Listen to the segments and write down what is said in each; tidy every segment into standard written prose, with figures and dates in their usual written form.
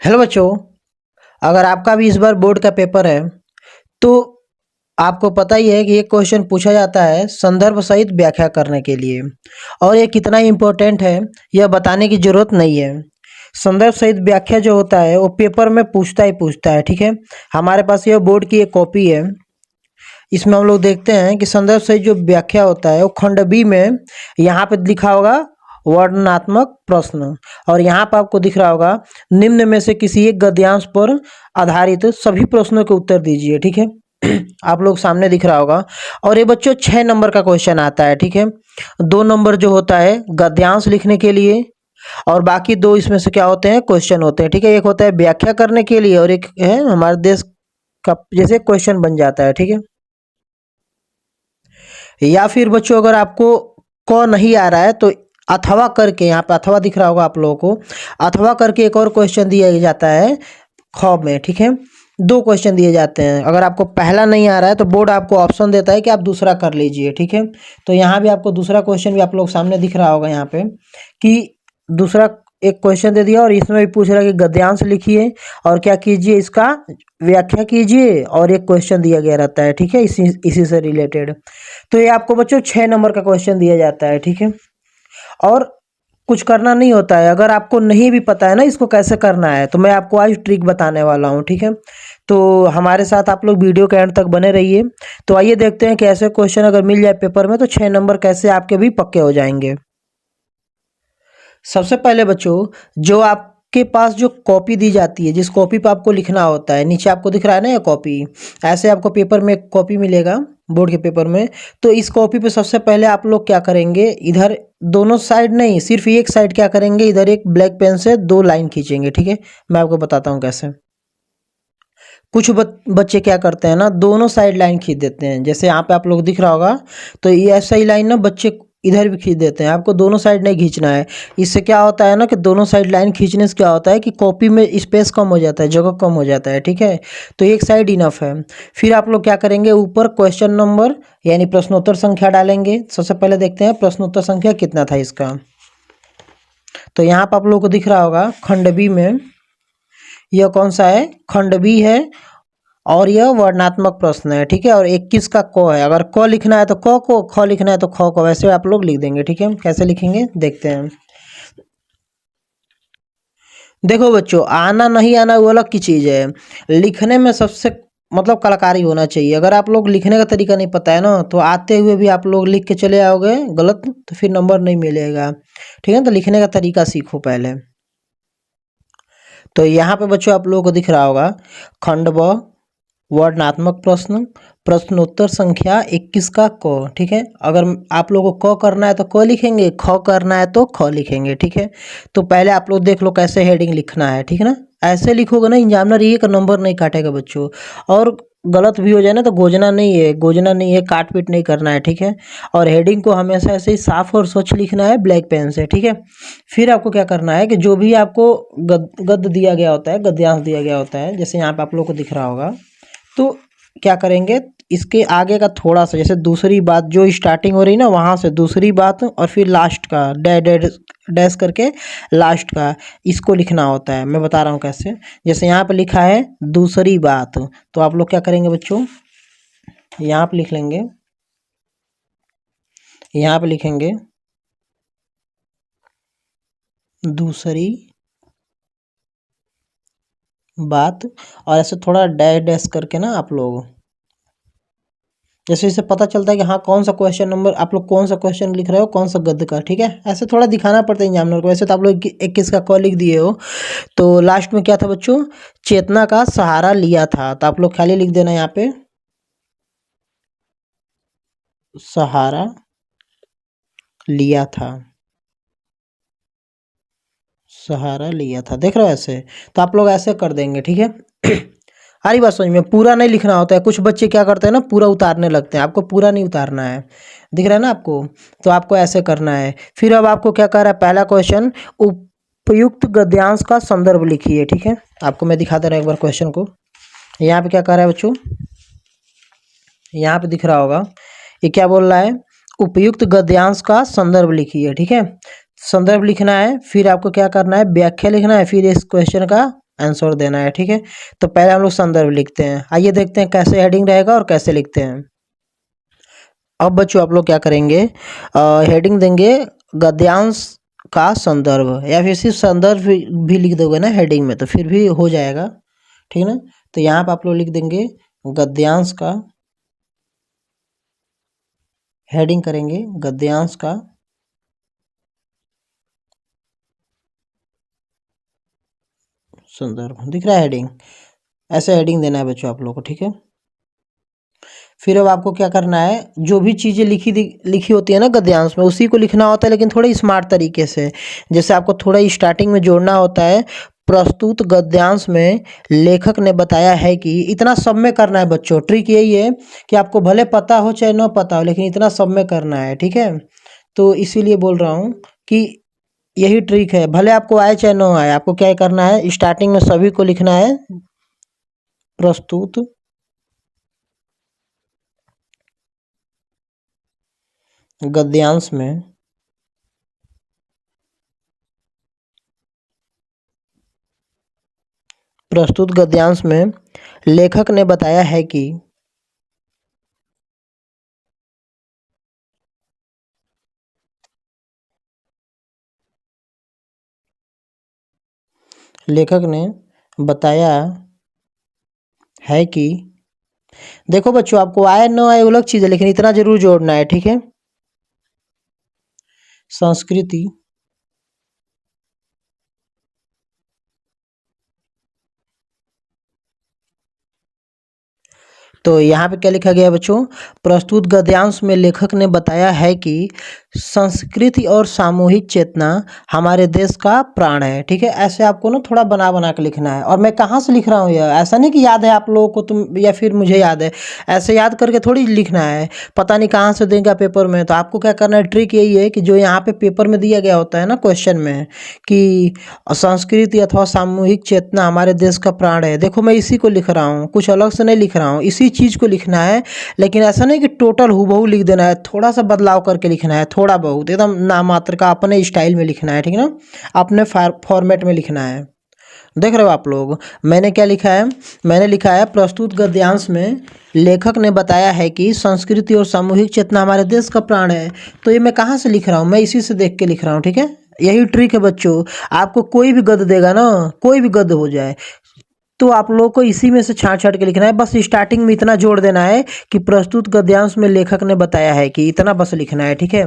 Hello बच्चों, अगर आपका भी इस बार बोर्ड का पेपर है तो आपको पता ही है कि ये क्वेश्चन पूछा जाता है संदर्भ सहित व्याख्या करने के लिए। और ये कितना इम्पोर्टेंट है यह बताने की ज़रूरत नहीं है। संदर्भ सहित व्याख्या जो होता है वो पेपर में पूछता ही पूछता है। ठीक है, हमारे पास यह बोर्ड की एक कॉपी है। इसमें हम लोग देखते हैं कि संदर्भ सहित जो व्याख्या होता है वो खंड बी में यहाँ पे लिखा होगा वर्णनात्मक प्रश्न, और यहाँ पर आपको दिख रहा होगा निम्न में से किसी एक गद्यांश पर आधारित सभी प्रश्नों के उत्तर दीजिए। ठीक है, आप लोग सामने दिख रहा होगा। और ये बच्चों 6 नंबर का क्वेश्चन आता है। ठीक है, 2 नंबर जो होता है गद्यांश लिखने के लिए, और बाकी 2 इसमें से क्या होते हैं, क्वेश्चन होते हैं। ठीक है, एक होता है व्याख्या करने के लिए और एक है हमारे देश का जैसे क्वेश्चन बन जाता है। ठीक है, या फिर बच्चों अगर आपको क नहीं आ रहा है तो अथवा करके, यहाँ पे अथवा दिख रहा होगा आप लोगों को, अथवा करके एक और क्वेश्चन दिया जाता है ख में। ठीक है, 2 क्वेश्चन दिए जाते हैं। अगर आपको पहला नहीं आ रहा है तो बोर्ड आपको ऑप्शन देता है कि आप दूसरा कर लीजिए। ठीक है, तो यहाँ भी आपको दूसरा क्वेश्चन भी आप लोग सामने दिख रहा होगा यहाँ पे कि दूसरा एक क्वेश्चन दे दिया और इसमें भी पूछ रहा है कि गद्यांश लिखिए और क्या कीजिए, इसका व्याख्या कीजिए, और एक क्वेश्चन दिया गया रहता है। ठीक है, इसी से रिलेटेड। तो ये आपको बच्चों 6 नंबर का क्वेश्चन दिया जाता है। ठीक है, और कुछ करना नहीं होता है। अगर आपको नहीं भी पता है ना इसको कैसे करना है तो मैं आपको आज ट्रिक बताने वाला हूँ। ठीक है, तो हमारे साथ आप लोग वीडियो के एंड तक बने रहिए। तो आइए देखते हैं कि ऐसे क्वेश्चन अगर मिल जाए पेपर में तो 6 नंबर कैसे आपके भी पक्के हो जाएंगे। सबसे पहले बच्चों, जो आपके पास जो कॉपी दी जाती है, जिस कॉपी पर आपको लिखना होता है, नीचे आपको दिख रहा है ना ये कॉपी, ऐसे आपको पेपर में एक कॉपी मिलेगा बोर्ड के पेपर में। तो इस कॉपी पे सबसे पहले आप लोग क्या करेंगे, इधर दोनों साइड नहीं, सिर्फ एक साइड क्या करेंगे, इधर एक ब्लैक पेन से 2 लाइन खींचेंगे। ठीक है, मैं आपको बताता हूँ कैसे। कुछ बच्चे क्या करते हैं ना, दोनों साइड लाइन खींच देते हैं। जैसे यहाँ पे आप लोग दिख रहा होगा, तो ये ऐसा ही लाइन ना बच्चे इधर भी खींच देते हैं। आपको दोनों साइड नहीं खींचना है। इससे क्या होता है ना कि दोनों साइड लाइन खींचने से क्या होता है कि कॉपी में स्पेस कम हो जाता है, जगह कम हो जाता है। ठीक है, तो एक साइड इनफ है। फिर आप लोग क्या करेंगे, ऊपर क्वेश्चन नंबर यानी प्रश्नोत्तर संख्या डालेंगे। सबसे पहले देखते हैं प्रश्नोत्तर संख्या कितना था इसका। तो यहाँ पर आप लोग को दिख रहा होगा खंड बी में यह कौन सा है, खंड बी है, और यह वर्णनात्मक प्रश्न है। ठीक है, और 21 का क है। अगर क लिखना है तो क को, ख लिखना है तो ख को, वैसे आप लोग लिख देंगे। ठीक है, कैसे लिखेंगे देखते हैं। देखो बच्चों, आना नहीं आना वो अलग की चीज़ है। लिखने में सबसे मतलब कलाकारी होना चाहिए। अगर आप लोग लिखने का तरीका नहीं पता है ना तो आते हुए भी आप लोग लिख के चले आओगे गलत तो फिर नंबर नहीं मिलेगा। ठीक है, तो लिखने का तरीका सीखो पहले। तो यहाँ पे बच्चों आप लोगों को दिख रहा होगा खंड ब वर्णनात्मक प्रश्न, प्रश्नोत्तर संख्या 21 का क। ठीक है, अगर आप लोगों को क करना है तो क लिखेंगे, ख करना है तो ख लिखेंगे। ठीक है, तो पहले आप लोग देख लो कैसे हेडिंग लिखना है। ठीक है ना, ऐसे लिखोगे ना एग्जामिनर एक नंबर नहीं काटेगा बच्चों। और गलत भी हो जाए ना तो गोजना नहीं है, गोजना नहीं है, काट पीट नहीं करना है। ठीक है, और हेडिंग को हमेशा ऐसे ही साफ और स्वच्छ लिखना है ब्लैक पेन से। ठीक है, फिर आपको क्या करना है कि जो भी आपको गद्य दिया गया होता है, गद्यांश दिया गया होता है, जैसे यहाँ पे आप लोग को दिख रहा होगा, तो क्या करेंगे, इसके आगे का थोड़ा सा, जैसे दूसरी बात जो स्टार्टिंग हो रही ना वहाँ से दूसरी बात, और फिर लास्ट का डैश करके लास्ट का, इसको लिखना होता है। मैं बता रहा हूँ कैसे। जैसे यहाँ पे लिखा है दूसरी बात, तो आप लोग क्या करेंगे बच्चों, यहाँ पे लिख लेंगे, यहाँ पे लिखेंगे दूसरी बात, और ऐसे थोड़ा डैश डैश करके ना आप लोग, जैसे इससे पता चलता है कि हाँ कौन सा क्वेश्चन नंबर, आप लोग कौन सा क्वेश्चन लिख रहे हो, कौन सा गद्य का। ठीक है, ऐसे थोड़ा दिखाना पड़ता है एग्जामिनर को। वैसे तो आप लोग 21 का क लिख दिए हो। तो लास्ट में क्या था बच्चों, चेतना का सहारा लिया था, तो आप लोग खाली लिख देना यहाँ पे सहारा लिया था, सहारा लिया था। देख रहे हो ऐसे, तो आप लोग ऐसे कर देंगे। ठीक है, हरी बात समझ में, पूरा नहीं लिखना होता है। कुछ बच्चे क्या करते हैं ना पूरा उतारने लगते हैं, आपको पूरा नहीं उतारना है। दिख रहा है ना आपको, तो आपको ऐसे करना है। फिर अब आपको क्या कर रहा है, पहला क्वेश्चन, उपयुक्त गद्यांश का संदर्भ लिखिए। ठीक है, आपको मैं दिखा दे रहा हूँ एक बार क्वेश्चन को। यहाँ पे क्या कर रहा है बच्चों, यहाँ पे दिख रहा होगा, ये क्या बोल रहा है, उपयुक्त गद्यांश का संदर्भ लिखिए। ठीक है, संदर्भ लिखना है, फिर आपको क्या करना है, व्याख्या लिखना है, फिर इस क्वेश्चन का आंसर देना है, ठीक है। तो पहले हम लोग संदर्भ लिखते हैं, आइए देखते हैं कैसे हेडिंग रहेगा और कैसे लिखते हैं। अब बच्चों आप लोग क्या करेंगे, हेडिंग देंगे गद्यांश का संदर्भ, या फिर सिर्फ संदर्भ भी लिख दोगे ना हेडिंग में तो फिर भी हो जाएगा, ठीक है ना। तो यहाँ पर आप लोग लिख देंगे गद्यांश का, हेडिंग करेंगे गद्यांश का संदर्भ, दिख रहा है हेडिंग, ऐसे हेडिंग देना है बच्चों आप लोग को, ठीक है। फिर अब आपको क्या करना है, जो भी चीज़ें लिखी होती है ना गद्यांश में उसी को लिखना होता है, लेकिन थोड़े स्मार्ट तरीके से। जैसे आपको थोड़ा स्टार्टिंग में जोड़ना होता है, प्रस्तुत गद्यांश में लेखक ने बताया है कि, इतना सब में करना है बच्चों। ट्रिक यही है कि आपको भले पता हो चाहे न पता हो, लेकिन इतना सब में करना है, ठीक है। तो इसीलिए बोल रहा हूँ कि यही ट्रिक है, भले आपको आए चाहे न आए, आपको क्या करना है, स्टार्टिंग में सभी को लिखना है। प्रस्तुत गद्यांश में प्रस्तुत गद्यांश में लेखक ने बताया है कि, लेखक ने बताया है कि, देखो बच्चों आपको आए न आए वो अलग चीज़ है, लेकिन इतना जरूर जोड़ना है, ठीक है। संस्कृति तो यहाँ पे क्या लिखा गया है बच्चों, प्रस्तुत गद्यांश में लेखक ने बताया है कि संस्कृति और सामूहिक चेतना हमारे देश का प्राण है, ठीक है। ऐसे आपको ना थोड़ा बना बना के लिखना है। और मैं कहाँ से लिख रहा हूँ, यह ऐसा नहीं कि याद है आप लोगों को तुम या फिर मुझे याद है, ऐसे याद करके थोड़ी लिखना है, पता नहीं कहाँ से देगा पेपर में। तो आपको क्या करना है, ट्रिक यही है कि जो यहाँ पे पेपर में दिया गया होता है ना क्वेश्चन में कि संस्कृति अथवा सामूहिक चेतना हमारे देश का प्राण है, देखो मैं इसी को लिख रहा हूँ, कुछ अलग से नहीं लिख रहा हूँ, इसी चीज़ को लिखना है। लेकिन ऐसा नहीं कि टोटल हूबहू लिख देना है, थोड़ा सा बदलाव करके लिखना है, थोड़ा बहुत एकदम नाम मात्र का अपने स्टाइल में लिखना है, ठीक है ना, अपने फॉर्मेट में लिखना है। देख रहे हो आप लोग, मैंने क्या लिखा है, मैंने लिखा है प्रस्तुत गद्यांश में लेखक ने बताया है कि संस्कृति और सामूहिक चेतना हमारे देश का प्राण है। तो ये मैं कहाँ से लिख रहा हूँ, मैं इसी से देख के लिख रहा हूँ, ठीक है। यही ट्रिक है बच्चों, आपको कोई भी गद्य देगा ना, कोई भी गद्य हो जाए, तो आप लोगों को इसी में से छांट छांट के लिखना है। बस स्टार्टिंग में इतना जोड़ देना है कि प्रस्तुत गद्यांश में लेखक ने बताया है कि, इतना बस लिखना है, ठीक है।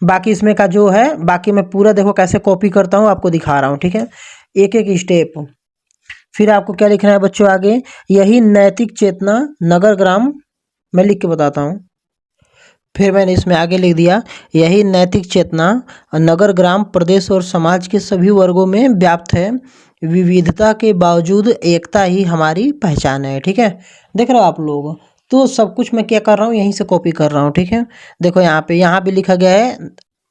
बाकी इसमें का जो है, बाकी मैं पूरा देखो कैसे कॉपी करता हूँ आपको दिखा रहा हूँ, ठीक है, एक एक स्टेप। फिर आपको क्या लिखना है बच्चों आगे, यही नैतिक चेतना नगर ग्राम, मैं लिख के बताता हूँ। फिर मैंने इसमें आगे लिख दिया, यही नैतिक चेतना नगर ग्राम प्रदेश और समाज के सभी वर्गों में व्याप्त है, विविधता के बावजूद एकता ही हमारी पहचान है, ठीक है। देख रहे हो आप लोग, तो सब कुछ मैं क्या कर रहा हूँ, यहीं से कॉपी कर रहा हूँ, ठीक है। देखो यहाँ भी लिखा गया है,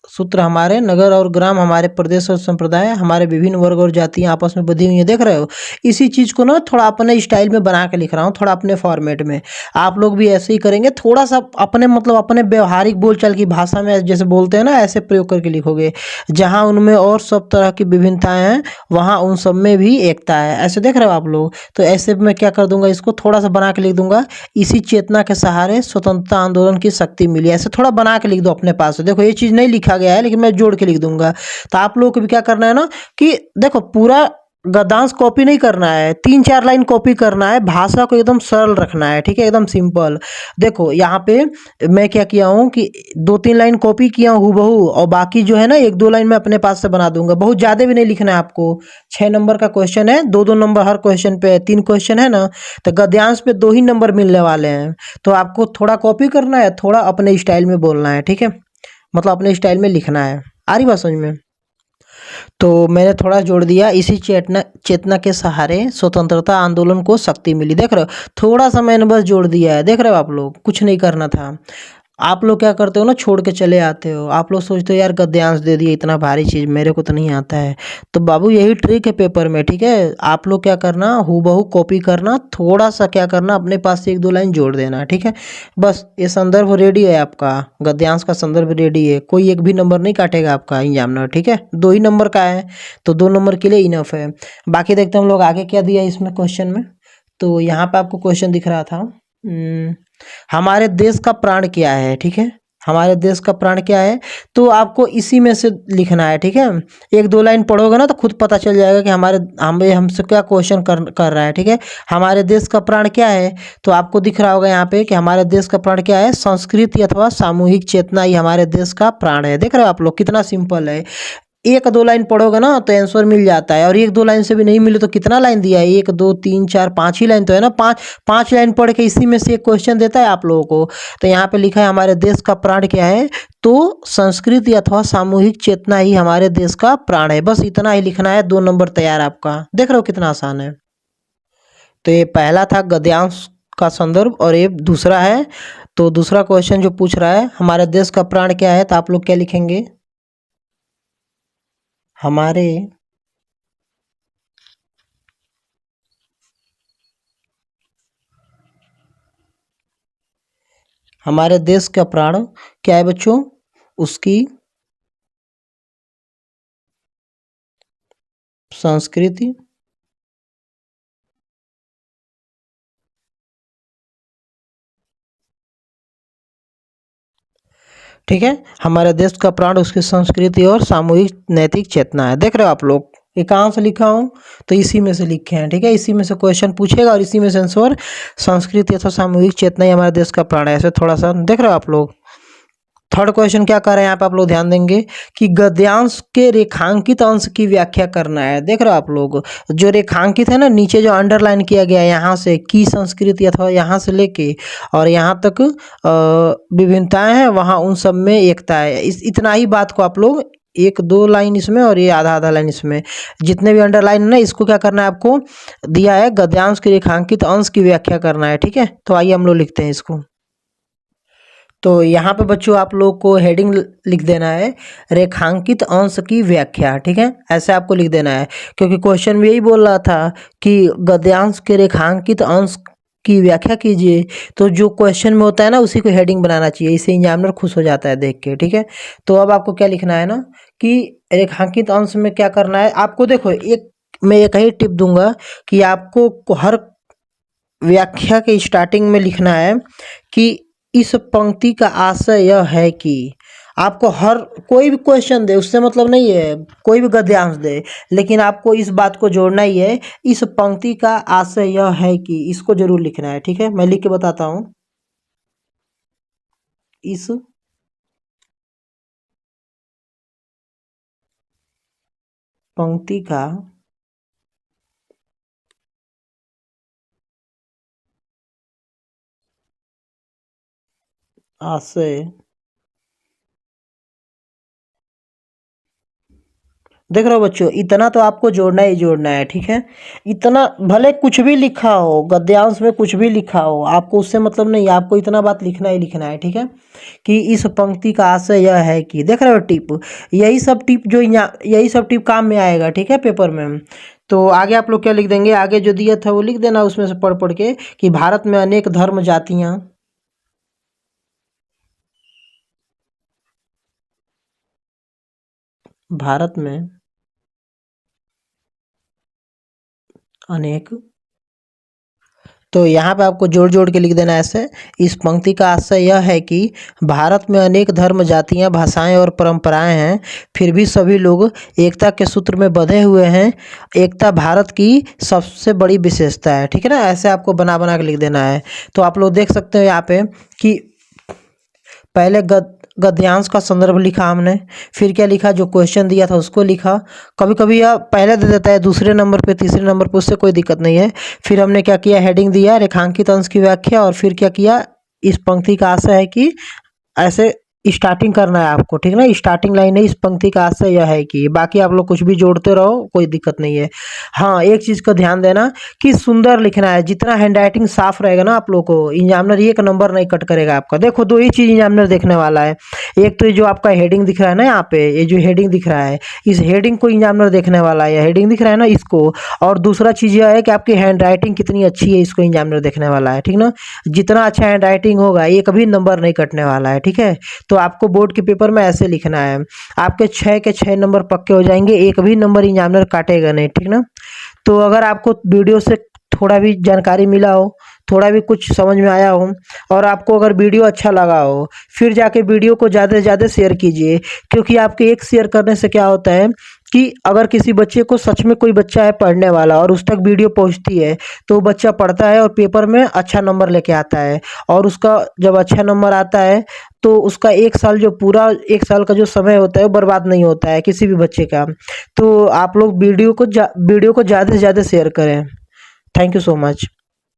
सूत्र हमारे नगर और ग्राम हमारे प्रदेश और संप्रदाय हमारे विभिन्न वर्ग और जातियां आपस में बधी हुई है, देख रहे हो। इसी चीज़ को ना थोड़ा अपने स्टाइल में बना के लिख रहा हूँ, थोड़ा अपने फॉर्मेट में। आप लोग भी ऐसे ही करेंगे, थोड़ा सा अपने मतलब अपने व्यवहारिक बोलचाल की भाषा में जैसे बोलते हैं ना, ऐसे प्रयोग करके लिखोगे। जहाँ उनमें और सब तरह की विभिन्नताएं हैं, वहाँ उन सब में भी एकता है, ऐसे देख रहे हो आप लोग। तो ऐसे मैं क्या कर दूंगा, इसको थोड़ा सा बना के लिख दूंगा, इसी चेतना के सहारे स्वतंत्रता आंदोलन की शक्ति मिली, ऐसे थोड़ा बना के लिख दो अपने पास। देखो ये चीज़ नहीं लिखा गया है, लेकिन मैं जोड़ के लिख दूंगा। तो आप लोगों को भी क्या करना है ना, कि देखो पूरा गद्यांश कॉपी नहीं करना है, 3-4 लाइन कॉपी करना है, भाषा को एकदम सरल रखना है, ठीक है, एकदम सिंपल। देखो यहाँ पे मैं क्या किया हूँ कि 2-3 लाइन कॉपी किया हूँ हूबहू, और बाकी जो है ना 1-2 लाइन मैं अपने पास से बना दूंगा। बहुत ज़्यादा भी नहीं लिखना है आपको, 6 नंबर का क्वेश्चन है, 2-2 नंबर हर क्वेश्चन पे, 3 क्वेश्चन है ना, तो गद्यांश पे 2 ही नंबर मिलने वाले हैं। तो आपको थोड़ा कॉपी करना है, थोड़ा अपने स्टाइल में बोलना है, ठीक है, मतलब अपने स्टाइल में लिखना है। आ रही बात समझ में। तो मैंने थोड़ा जोड़ दिया, इसी चेतना चेतना के सहारे स्वतंत्रता आंदोलन को शक्ति मिली, देख रहे हो, थोड़ा सा मैंने बस जोड़ दिया है, देख रहे हो आप लोग, कुछ नहीं करना था। आप लोग क्या करते हो ना, छोड़ के चले आते हो। आप लोग सोचते हो यार गद्यांश दे दिए, इतना भारी चीज़ मेरे को तो नहीं आता है। तो बाबू यही ट्रिक है पेपर में, ठीक है। आप लोग क्या करना, हूबहू कॉपी करना, थोड़ा सा क्या करना, अपने पास से एक दो लाइन जोड़ देना, ठीक है। बस ये संदर्भ रेडी है आपका, गद्यांश का संदर्भ रेडी है, कोई एक भी नंबर नहीं काटेगा आपका एग्जामिनर, ठीक है। 2 ही नंबर का है, तो 2 नंबर के लिए इनफ है। बाकी देखते हैं हम लोग आगे क्या दिया है इसमें क्वेश्चन में। तो यहाँ पे आपको क्वेश्चन दिख रहा था, हमारे देश का प्राण क्या है, ठीक है। हमारे देश का प्राण क्या है, तो आपको इसी में से लिखना है, ठीक है। एक दो लाइन पढ़ोगे ना तो खुद पता चल जाएगा कि हमें हमसे क्या क्वेश्चन कर रहा है, ठीक है। हमारे देश का प्राण क्या है, तो आपको दिख रहा होगा यहाँ पे कि हमारे देश का प्राण क्या है, संस्कृति अथवा सामूहिक चेतना ही हमारे देश का प्राण है। देख रहे हो आप लोग, कितना सिंपल है। एक दो लाइन पढ़ोगे ना तो आंसर मिल जाता है, और एक दो लाइन से भी नहीं मिले तो कितना लाइन दिया है, 1 2 3 4 5 ही लाइन तो है ना। पाँच पाँच लाइन पढ़ के इसी में से एक क्वेश्चन देता है आप लोगों को। तो यहाँ पे लिखा है हमारे देश का प्राण क्या है, तो संस्कृति अथवा सामूहिक चेतना ही हमारे देश का प्राण है। बस इतना ही लिखना है, 2 नंबर तैयार आपका। देख रहे हो कितना आसान है। तो ये पहला था गद्यांश का संदर्भ, और ये दूसरा है। तो दूसरा क्वेश्चन जो पूछ रहा है हमारे देश का प्राण क्या है, तो आप लोग क्या लिखेंगे, हमारे हमारे देश का प्राण क्या है बच्चों, उसकी संस्कृति ठीक है। हमारे देश का प्राण उसकी संस्कृति और सामूहिक नैतिक चेतना है। देख रहे हो आप लोग, ये कहाँ से लिखा हूँ, तो इसी में से लिखे हैं, ठीक है। इसी में से क्वेश्चन पूछेगा और इसी में से आंसर, संस्कृति अथवा सामूहिक चेतना ही हमारे देश का प्राण है। ऐसे थोड़ा सा देख रहे हो आप लोग। थर्ड क्वेश्चन क्या कर रहे हैं यहाँ पे, आप लोग ध्यान देंगे कि गद्यांश के रेखांकित अंश की व्याख्या करना है। देख रहे हो आप लोग, जो रेखांकित है ना, नीचे जो अंडरलाइन किया गया है, यहाँ से की संस्कृति अथवा यहाँ से लेके और यहाँ तक विभिन्नताएं हैं, वहाँ उन सब में एकता है। इतना ही बात को आप लोग, एक दो लाइन इसमें और ये आधा आधा लाइन इसमें, जितने भी अंडरलाइन है ना, इसको क्या करना है आपको, दिया है गद्यांश के रेखांकित अंश की व्याख्या करना है, ठीक है। तो आइए हम लोग लिखते हैं इसको। तो यहाँ पे बच्चों आप लोग को हेडिंग लिख देना है, रेखांकित अंश की व्याख्या, ठीक है। ऐसे आपको लिख देना है, क्योंकि क्वेश्चन में यही बोल रहा था कि गद्यांश के रेखांकित अंश की व्याख्या कीजिए। तो जो क्वेश्चन में होता है ना, उसी को हेडिंग बनाना चाहिए, इससे एग्जामिनर खुश हो जाता है देख के, ठीक है। तो अब आपको क्या लिखना है ना, कि रेखांकित अंश में क्या करना है आपको। देखो, मैं एक ही टिप दूंगा कि आपको हर व्याख्या के स्टार्टिंग में लिखना है कि इस पंक्ति का आशय यह है कि, आपको हर कोई भी क्वेश्चन दे उससे मतलब नहीं है, कोई भी गद्यांश दे, लेकिन आपको इस बात को जोड़ना ही है, इस पंक्ति का आशय यह है कि, इसको जरूर लिखना है, ठीक है। मैं लिख के बताता हूँ, इस पंक्ति का आशय, देख रहे हो बच्चों, इतना तो आपको जोड़ना ही जोड़ना है, ठीक है। इतना भले कुछ भी लिखा हो गद्यांश में, कुछ भी लिखा हो, आपको उससे मतलब नहीं, आपको इतना बात लिखना ही लिखना है, ठीक है। कि इस पंक्ति का आशय यह है कि, देख रहे हो टिप, यही सब टिप काम में आएगा, ठीक है, पेपर में। तो आगे आप लोग क्या लिख देंगे, आगे जो दिया था वो लिख देना, उसमें से पढ़ पढ़ के कि भारत में अनेक धर्म जातियाँ, भारत में अनेक, तो यहाँ पे आपको जोड़ जोड़ के लिख देना है ऐसे, इस पंक्ति का आशय यह है कि भारत में अनेक धर्म जातियाँ भाषाएं और परंपराएं हैं, फिर भी सभी लोग एकता के सूत्र में बंधे हुए हैं। एकता भारत की सबसे बड़ी विशेषता है, ठीक है ना। ऐसे आपको बना बना के लिख देना है। तो आप लोग देख सकते हो यहाँ पे कि पहले गद्यांश का संदर्भ लिखा हमने, फिर क्या लिखा, जो क्वेश्चन दिया था उसको लिखा। कभी कभी यह पहले दे देता है, दूसरे नंबर पे, तीसरे नंबर पे, उससे कोई दिक्कत नहीं है। फिर हमने क्या किया, हेडिंग दिया रेखांकित अंश की व्याख्या, और फिर क्या किया, इस पंक्ति का आशय है कि, ऐसे स्टार्टिंग करना है आपको, ठीक है ना। स्टार्टिंग लाइन है इस पंक्ति का आशय यह है कि, बाकी आप लोग कुछ भी जोड़ते रहो, कोई दिक्कत नहीं है। हाँ, एक चीज़ का ध्यान देना कि सुंदर लिखना है। जितना हैंडराइटिंग साफ रहेगा ना आप लोग को, एग्जामिनर एक नंबर नहीं कट करेगा आपका। देखो, दो ही चीज़ एग्जामिनर देखने वाला है। एक तो ये जो आपका हेडिंग दिख रहा है ना यहाँ पे, ये जो हेडिंग दिख रहा है, इस हेडिंग को एग्जामिनर देखने वाला है। हेडिंग दिख रहा है ना, इसको। और दूसरा चीज़ यह है कि आपकी हैंडराइटिंग कितनी अच्छी है, इसको एग्जामिनर देखने वाला है, ठीक ना। जितना अच्छा हैंडराइटिंग होगा, एक भी नंबर नहीं कटने वाला है, ठीक है। तो आपको बोर्ड के पेपर में ऐसे लिखना है। आपके 6 के 6 नंबर पक्के हो जाएंगे, एक भी नंबर एग्जामिनर काटेगा नहीं, ठीक ना। तो अगर आपको वीडियो से थोड़ा भी जानकारी मिला हो, थोड़ा भी कुछ समझ में आया हो, और आपको अगर वीडियो अच्छा लगा हो, फिर जाके वीडियो को ज़्यादा से ज़्यादा शेयर कीजिए। क्योंकि आपके एक शेयर करने से क्या होता है कि अगर किसी बच्चे को, सच में कोई बच्चा है पढ़ने वाला और उस तक वीडियो पहुंचती है, तो वो बच्चा पढ़ता है और पेपर में अच्छा नंबर लेके आता है। और उसका जब अच्छा नंबर आता है, तो उसका एक साल, जो पूरा एक साल का जो समय होता है, वो बर्बाद नहीं होता है किसी भी बच्चे का। तो आप लोग वीडियो को ज़्यादा से ज़्यादा शेयर करें। Thank you so much.